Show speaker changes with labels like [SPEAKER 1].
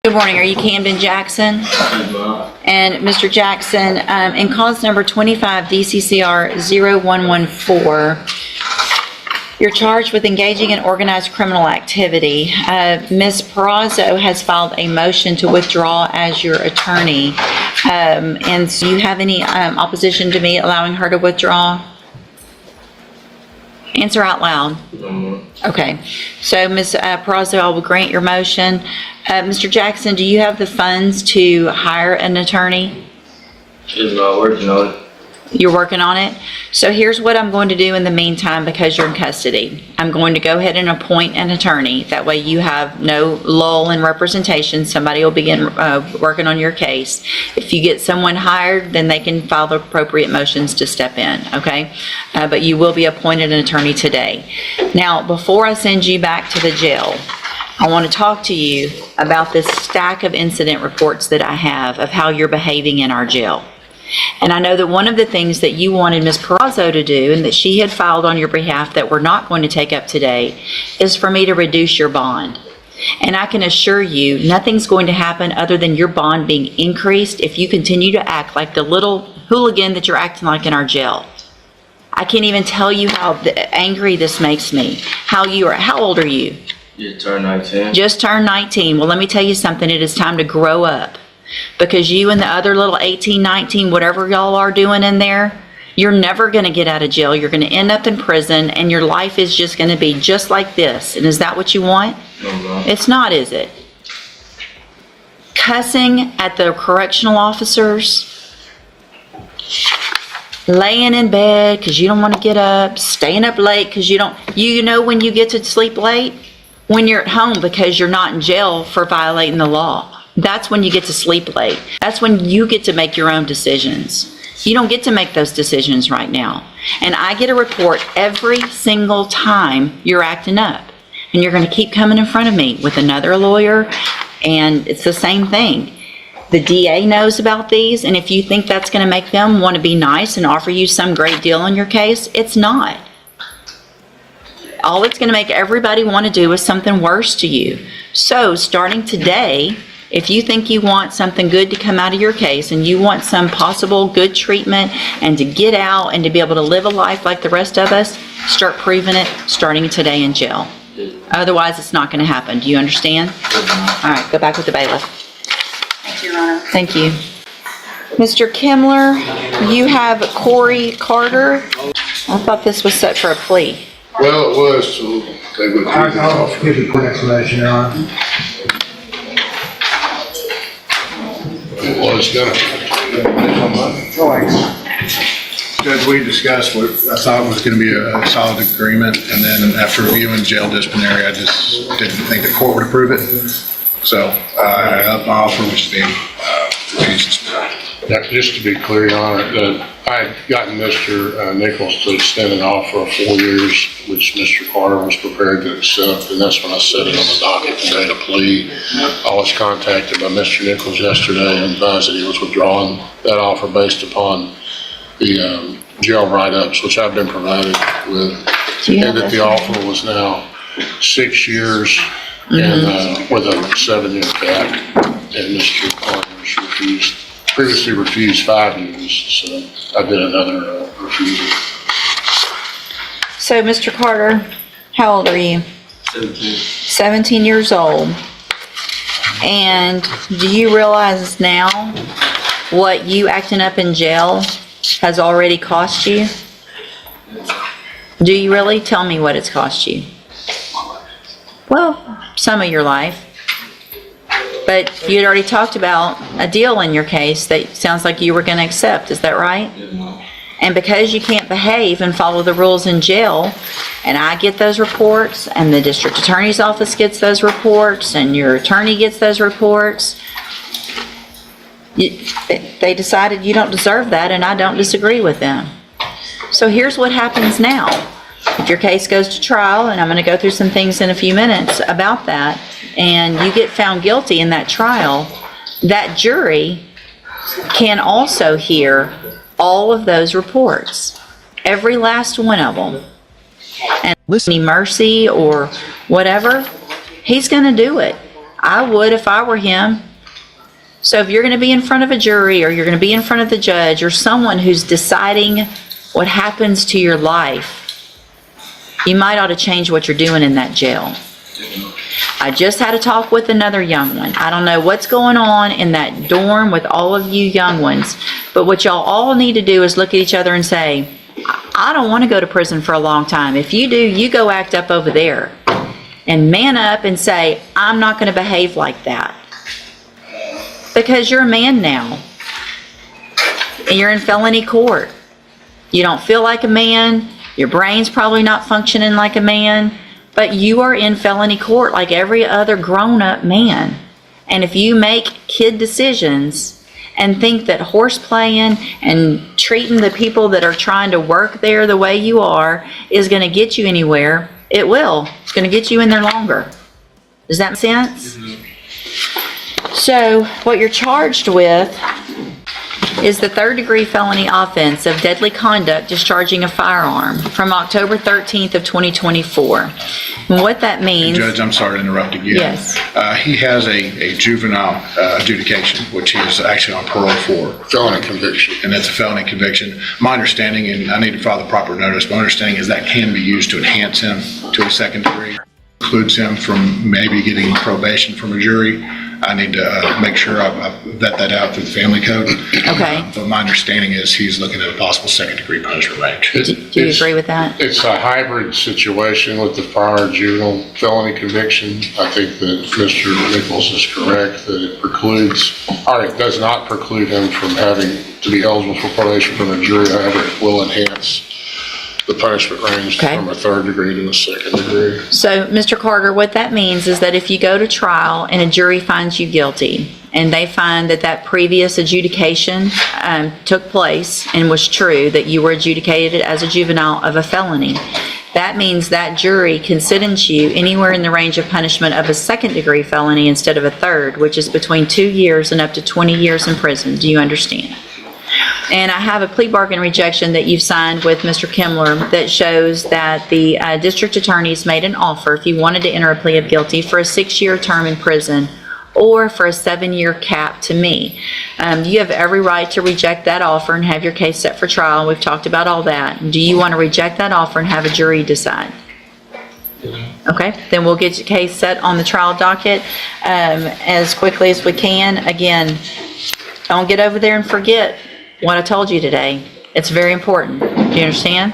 [SPEAKER 1] Good morning. Are you Camden Jackson? And Mr. Jackson, in cause number 25 DCCR 0114, you're charged with engaging in organized criminal activity. Ms. Perazo has filed a motion to withdraw as your attorney. And so you have any opposition to me allowing her to withdraw? Answer out loud. Okay. So, Ms. Perazo, I will grant your motion. Mr. Jackson, do you have the funds to hire an attorney?
[SPEAKER 2] She's not working on it.
[SPEAKER 1] You're working on it? So here's what I'm going to do in the meantime because you're in custody. I'm going to go ahead and appoint an attorney. That way you have no lull in representation. Somebody will begin working on your case. If you get someone hired, then they can file the appropriate motions to step in, okay? But you will be appointed an attorney today. Now, before I send you back to the jail, I want to talk to you about this stack of incident reports that I have of how you're behaving in our jail. And I know that one of the things that you wanted Ms. Perazo to do and that she had filed on your behalf that we're not going to take up today is for me to reduce your bond. And I can assure you nothing's going to happen other than your bond being increased if you continue to act like the little hooligan that you're acting like in our jail. I can't even tell you how angry this makes me. How old are you?
[SPEAKER 2] You turned 19.
[SPEAKER 1] Just turned 19. Well, let me tell you something. It is time to grow up. Because you and the other little 18, 19, whatever y'all are doing in there, you're never going to get out of jail. You're going to end up in prison, and your life is just going to be just like this. And is that what you want?
[SPEAKER 2] No.
[SPEAKER 1] It's not, is it? Cussing at the correctional officers, laying in bed because you don't want to get up, staying up late because you know when you get to sleep late? When you're at home because you're not in jail for violating the law. That's when you get to sleep late. That's when you get to make your own decisions. You don't get to make those decisions right now. And I get a report every single time you're acting up. And you're going to keep coming in front of me with another lawyer, and it's the same thing. The DA knows about these, and if you think that's going to make them want to be nice and offer you some great deal on your case, it's not. All it's going to make everybody want to do is something worse to you. So starting today, if you think you want something good to come out of your case and you want some possible good treatment and to get out and to be able to live a life like the rest of us, start proving it starting today in jail. Otherwise, it's not going to happen. Do you understand? All right, go back with the bailiff.
[SPEAKER 3] Thank you, Your Honor.
[SPEAKER 1] Thank you. Mr. Kimler, you have Corey Carter. I thought this was set for a plea.
[SPEAKER 4] Well, it was, so they would.
[SPEAKER 5] I'll give you a quick explanation, Your Honor.
[SPEAKER 4] It was gonna.
[SPEAKER 5] Judge, we discussed what I thought was going to be a solid agreement, and then after reviewing jail disciplinary, I just didn't think the court would approve it. So my offer was being refused.
[SPEAKER 4] Now, just to be clear, Your Honor, I had gotten Mr. Nichols to extend an offer of 4 years, which Mr. Carter was prepared to accept, and that's when I set it on the docket today to plea. I was contacted by Mr. Nichols yesterday and advised that he was withdrawing that offer based upon the jail write-ups, which I've been provided with, and that the offer was now 6 years and with a 7-year cap, and Mr. Carter previously refused 5 years, so I did another refusal.
[SPEAKER 1] So, Mr. Carter, how old are you?
[SPEAKER 2] 17.
[SPEAKER 1] 17 years old. And do you realize now what you acting up in jail has already cost you? Do you really? Tell me what it's cost you. Well, some of your life. But you had already talked about a deal in your case that sounds like you were going to accept. Is that right? And because you can't behave and follow the rules in jail, and I get those reports, and the district attorney's office gets those reports, and your attorney gets those reports, they decided you don't deserve that, and I don't disagree with them. So here's what happens now. If your case goes to trial, and I'm going to go through some things in a few minutes about that, and you get found guilty in that trial, that jury can also hear all of those reports, every last one of them. And any mercy or whatever, he's going to do it. I would if I were him. So if you're going to be in front of a jury, or you're going to be in front of the judge, or someone who's deciding what happens to your life, you might ought to change what you're doing in that jail. I just had a talk with another young one. I don't know what's going on in that dorm with all of you young ones, but what y'all all need to do is look at each other and say, I don't want to go to prison for a long time. If you do, you go act up over there. And man up and say, I'm not going to behave like that. Because you're a man now. And you're in felony court. You don't feel like a man. Your brain's probably not functioning like a man. But you are in felony court like every other grown-up man. And if you make kid decisions and think that horseplaying and treating the people that are trying to work there the way you are is going to get you anywhere, it will. It's going to get you in there longer. Does that make sense? So what you're charged with is the third-degree felony offense of deadly conduct discharging a firearm from October 13th of 2024. And what that means...
[SPEAKER 5] Judge, I'm sorry to interrupt again.
[SPEAKER 1] Yes.
[SPEAKER 5] He has a juvenile adjudication, which he is actually on parole for.
[SPEAKER 4] Felony conviction.
[SPEAKER 5] And it's a felony conviction. My understanding, and I need to file the proper notice, my understanding is that can be used to enhance him to a second degree. Includes him from maybe getting probation from a jury. I need to make sure I vet that out through the family code.
[SPEAKER 1] Okay.
[SPEAKER 5] But my understanding is he's looking at a possible second-degree punishment range.
[SPEAKER 1] Do you agree with that?
[SPEAKER 4] It's a hybrid situation with the prior juvenile felony conviction. I think that Mr. Nichols is correct that it precludes, or it does not preclude him from having to be eligible for probation from a jury. However, it will enhance the punishment range
[SPEAKER 1] Okay.
[SPEAKER 4] from a third degree to a second degree.
[SPEAKER 1] So, Mr. Carter, what that means is that if you go to trial and a jury finds you guilty, and they find that that previous adjudication took place and was true, that you were adjudicated as a juvenile of a felony, that means that jury can sentence you anywhere in the range of punishment of a second-degree felony instead of a third, which is between 2 years and up to 20 years in prison. Do you understand? And I have a plea bargain rejection that you've signed with Mr. Kimler that shows that the district attorney's made an offer, if you wanted to enter a plea of guilty, for a 6-year term in prison or for a 7-year cap to me. You have every right to reject that offer and have your case set for trial. We've talked about all that. Do you want to reject that offer and have a jury decide? Okay, then we'll get your case set on the trial docket as quickly as we can. Again, don't get over there and forget what I told you today. It's very important. Do you understand?